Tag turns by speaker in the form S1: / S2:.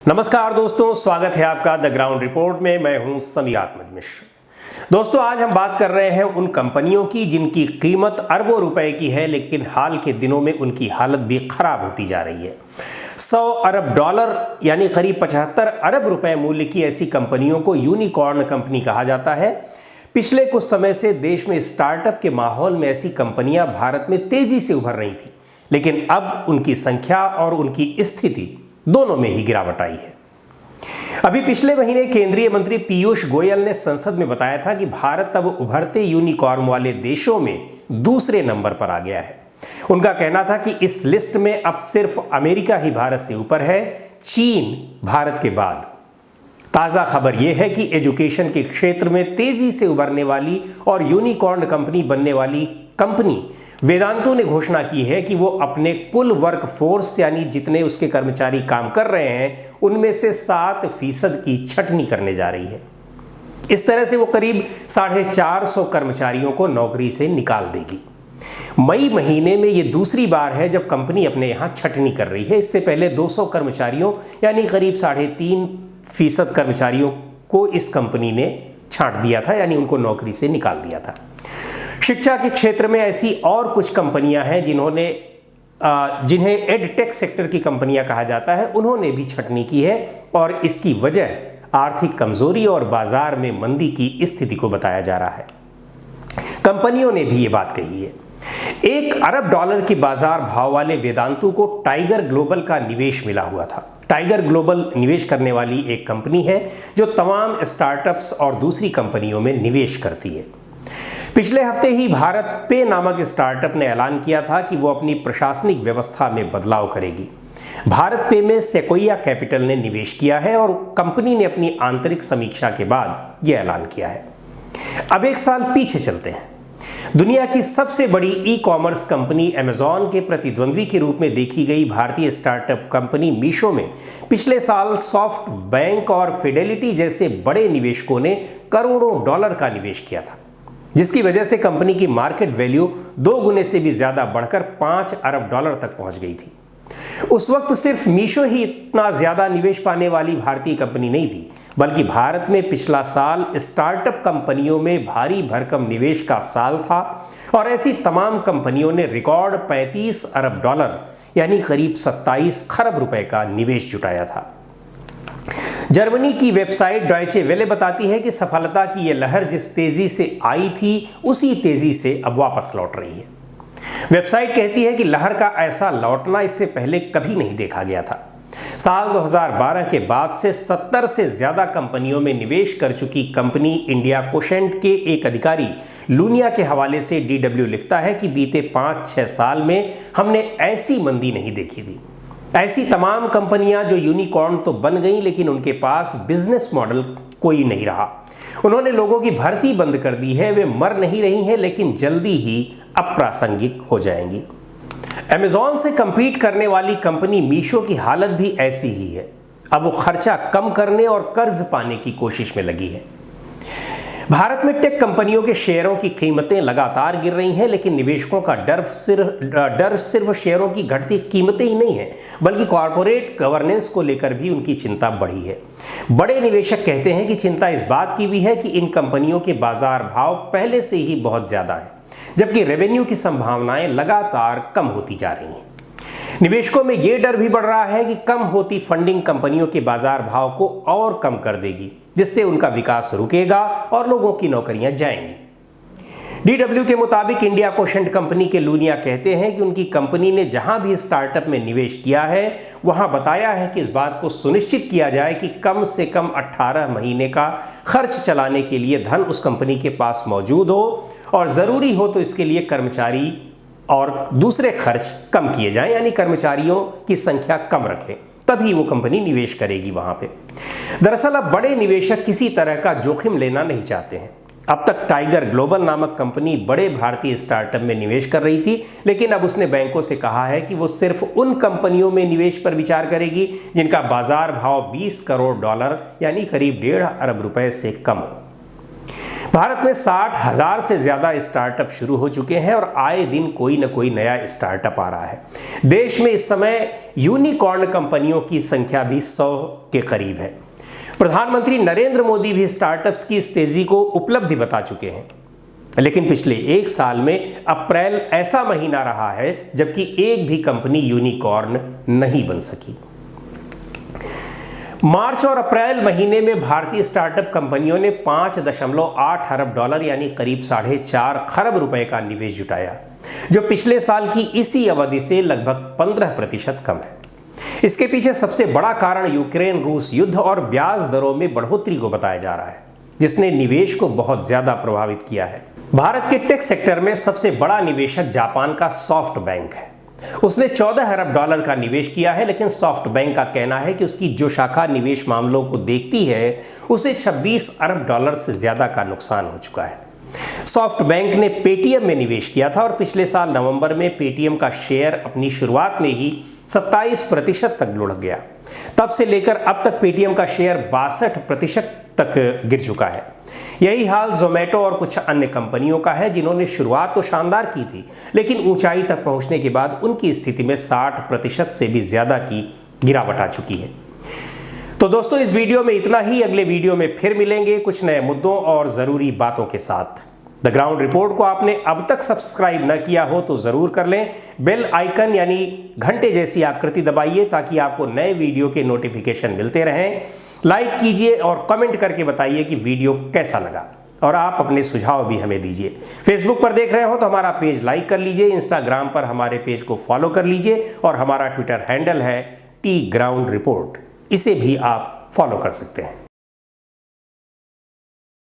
S1: नमस्कार दोस्तों, स्वागत है आपका द ग्राउंड रिपोर्ट में। मैं हूं समीर आत्मज मिश्र। दोस्तों, आज हम बात कर रहे हैं उन कंपनियों की जिनकी कीमत अरबों रुपए की है, लेकिन हाल के दिनों में उनकी हालत भी खराब होती जा रही है। 100 अरब डॉलर यानी करीब 75 अरब रुपए मूल्य की ऐसी कंपनियों को यूनिकॉर्न कंपनी कहा जाता है। पिछले कुछ समय से देश में स्टार्टअप के माहौल में ऐसी कंपनियां भारत में तेजी से उभर रही थी, लेकिन अब उनकी संख्या और उनकी स्थिति दोनों में ही गिरावट आई है। अभी पिछले महीने केंद्रीय मंत्री पीयूष गोयल ने संसद में बताया था कि भारत अब उभरते यूनिकॉर्न वाले देशों में दूसरे नंबर पर आ गया है। उनका कहना था कि इस लिस्ट में अब सिर्फ अमेरिका ही भारत से ऊपर है, चीन भारत के बाद। ताज़ा खबर यह है कि एजुकेशन के क्षेत्र में तेजी से उभरने वाली और यूनिकॉर्न कंपनी बनने वाली कंपनी वेदांतु ने घोषणा की है कि वो अपने कुल वर्क फोर्स यानी जितने उसके कर्मचारी काम कर रहे हैं उनमें से 7% की छटनी करने जा रही है। इस तरह से वो करीब 450 कर्मचारियों को नौकरी से निकाल देगी। मई महीने में ये दूसरी बार है जब कंपनी अपने यहाँ छटनी कर रही है। इससे पहले 200 कर्मचारियों यानी करीब 3.5% कर्मचारियों को इस कंपनी ने छांट दिया था, यानी उनको नौकरी से निकाल दिया था। शिक्षा के क्षेत्र में ऐसी और कुछ कंपनियां हैं जिन्हें एडटेक सेक्टर की कंपनियां कहा जाता है, उन्होंने भी छटनी की है और इसकी वजह आर्थिक कमजोरी और बाजार में मंदी की स्थिति को बताया जा रहा है। कंपनियों ने भी ये बात कही है। 1 अरब डॉलर के बाजार भाव वाले वेदांतु को टाइगर ग्लोबल का निवेश मिला हुआ था। टाइगर ग्लोबल निवेश करने वाली एक कंपनी है जो तमाम स्टार्टअप्स और दूसरी कंपनियों में निवेश करती है। पिछले हफ्ते ही भारत पे नामक स्टार्टअप ने ऐलान किया था कि वो अपनी प्रशासनिक व्यवस्था में बदलाव करेगी। भारत पे में सेक्वोइया कैपिटल ने निवेश किया है और कंपनी ने अपनी आंतरिक समीक्षा के बाद यह ऐलान किया है। अब एक साल पीछे चलते हैं। दुनिया की सबसे बड़ी ई कॉमर्स कंपनी अमेजॉन के प्रतिद्वंद्वी के रूप में देखी गई भारतीय स्टार्टअप कंपनी मीशो में पिछले साल सॉफ्ट बैंक और फिडेलिटी जैसे बड़े निवेशकों ने करोड़ों डॉलर का निवेश किया था, जिसकी वजह से कंपनी की मार्केट वैल्यू 2 गुने से भी ज्यादा बढ़कर 5 अरब डॉलर तक पहुंच गई थी। उस वक्त सिर्फ मीशो ही इतना ज्यादा निवेश पाने वाली भारतीय कंपनी नहीं थी, बल्कि भारत में पिछला साल स्टार्टअप कंपनियों में भारी भरकम निवेश का साल था और ऐसी तमाम कंपनियों ने रिकॉर्ड 35 अरब डॉलर यानी करीब 27 खरब रुपए का निवेश जुटाया था। जर्मनी की वेबसाइट डॉयचे वेले बताती है कि सफलता की यह लहर जिस तेजी से आई थी उसी तेजी से अब वापस लौट रही है। वेबसाइट कहती है कि लहर का ऐसा लौटना इससे पहले कभी नहीं देखा गया था। साल 2012 के बाद से 70 से ज्यादा कंपनियों में निवेश कर चुकी कंपनी इंडिया कोशेंट के एक अधिकारी लूनिया के हवाले से DW लिखता है कि बीते 5-6 साल में हमने ऐसी मंदी नहीं देखी थी। ऐसी तमाम कंपनियां जो यूनिकॉर्न तो बन गईं, लेकिन उनके पास बिजनेस मॉडल कोई नहीं रहा। उन्होंने लोगों की भर्ती बंद कर दी है। वे मर नहीं रही हैं, लेकिन जल्दी ही अप्रासंगिक हो जाएंगी। अमेजॉन से कंपीट करने वाली कंपनी मीशो की हालत भी ऐसी ही है। अब वो खर्चा कम करने और कर्ज पाने की कोशिश में लगी है। भारत में टेक कंपनियों के शेयरों की कीमतें लगातार गिर रही हैं, लेकिन निवेशकों का डर सिर्फ शेयरों की घटती कीमतें ही नहीं है, बल्कि कॉरपोरेट गवर्नेंस को लेकर भी उनकी चिंता बढ़ी है। बड़े निवेशक कहते हैं कि चिंता इस बात की भी है कि इन कंपनियों के बाजार भाव पहले से ही बहुत ज्यादा है, जबकि रेवेन्यू की संभावनाएं लगातार कम होती जा रही हैं। निवेशकों में यह डर भी बढ़ रहा है कि कम होती फंडिंग कंपनियों के बाजार भाव को और कम कर देगी, जिससे उनका विकास रुकेगा और लोगों की नौकरियां जाएंगी। DW के मुताबिक इंडिया कोशेंट कंपनी के लूनिया कहते हैं कि उनकी कंपनी ने जहां भी स्टार्टअप में निवेश किया है वहां बताया है कि इस बात को सुनिश्चित किया जाए कि कम से कम 18 महीने का खर्च चलाने के लिए धन उस कंपनी के पास मौजूद हो और जरूरी हो तो इसके लिए कर्मचारी और दूसरे खर्च कम किए जाएं, यानी कर्मचारियों की संख्या कम रखें, तभी वो कंपनी निवेश करेगी वहां पे। दरअसल अब बड़े निवेशक किसी तरह का जोखिम लेना नहीं चाहते हैं। अब तक टाइगर ग्लोबल नामक कंपनी बड़े भारतीय स्टार्टअप में निवेश कर रही थी, लेकिन अब उसने बैंकों से कहा है कि वो सिर्फ उन कंपनियों में निवेश पर विचार करेगी जिनका बाजार भाव 20 करोड़ डॉलर यानी करीब 1.5 अरब रुपए से कम हो। भारत में 60,000 से ज्यादा स्टार्टअप शुरू हो चुके हैं और आए दिन कोई न कोई नया स्टार्टअप आ रहा है। देश में इस समय यूनिकॉर्न कंपनियों की संख्या भी 100 के करीब है। प्रधानमंत्री नरेंद्र मोदी भी स्टार्टअप्स की इस तेजी को उपलब्धि बता चुके हैं, लेकिन पिछले एक साल में अप्रैल ऐसा महीना रहा है जबकि एक भी कंपनी यूनिकॉर्न नहीं बन सकी। मार्च और अप्रैल महीने में भारतीय स्टार्टअप कंपनियों ने 5.8 अरब डॉलर यानी करीब 4.5 खरब रुपए का निवेश जुटाया, जो पिछले साल की इसी अवधि से लगभग 15% कम है। इसके पीछे सबसे बड़ा कारण यूक्रेन रूस युद्ध और ब्याज दरों में बढ़ोतरी को बताया जा रहा है, जिसने निवेश को बहुत ज्यादा प्रभावित किया है। भारत के टेक सेक्टर में सबसे बड़ा निवेशक जापान का सॉफ्ट बैंक है। उसने 14 अरब डॉलर का निवेश किया है, लेकिन सॉफ्ट बैंक का कहना है कि उसकी जो शाखा निवेश मामलों को देखती है उसे 26 अरब डॉलर से ज्यादा का नुकसान हो चुका है। सॉफ्ट बैंक ने पेटीएम में निवेश किया था और पिछले साल नवंबर में पेटीएम का शेयर अपनी शुरुआत में ही 27% तक लुढ़क गया। तब से लेकर अब तक पेटीएम का शेयर 62% तक गिर चुका है। यही हाल जोमेटो और कुछ अन्य कंपनियों का है, जिन्होंने शुरुआत तो शानदार की थी, लेकिन ऊंचाई तक पहुंचने के बाद उनकी स्थिति में 60% से भी ज्यादा की गिरावट आ चुकी है। तो दोस्तों, इस वीडियो में इतना ही। अगले वीडियो में फिर मिलेंगे कुछ नए मुद्दों और ज़रूरी बातों के साथ। द ग्राउंड रिपोर्ट को आपने अब तक सब्सक्राइब न किया हो तो ज़रूर कर लें। बेल आइकन यानी घंटे जैसी आकृति दबाइए ताकि आपको नए वीडियो के नोटिफिकेशन मिलते रहें। लाइक कीजिए और कमेंट करके बताइए कि वीडियो कैसा लगा, और आप अपने सुझाव भी हमें दीजिए। फेसबुक पर देख रहे हो तो हमारा पेज लाइक कर लीजिए, इंस्टाग्राम पर हमारे पेज को फॉलो कर लीजिए और हमारा ट्विटर हैंडल है टी ग्राउंड रिपोर्ट, इसे भी आप फॉलो कर सकते हैं।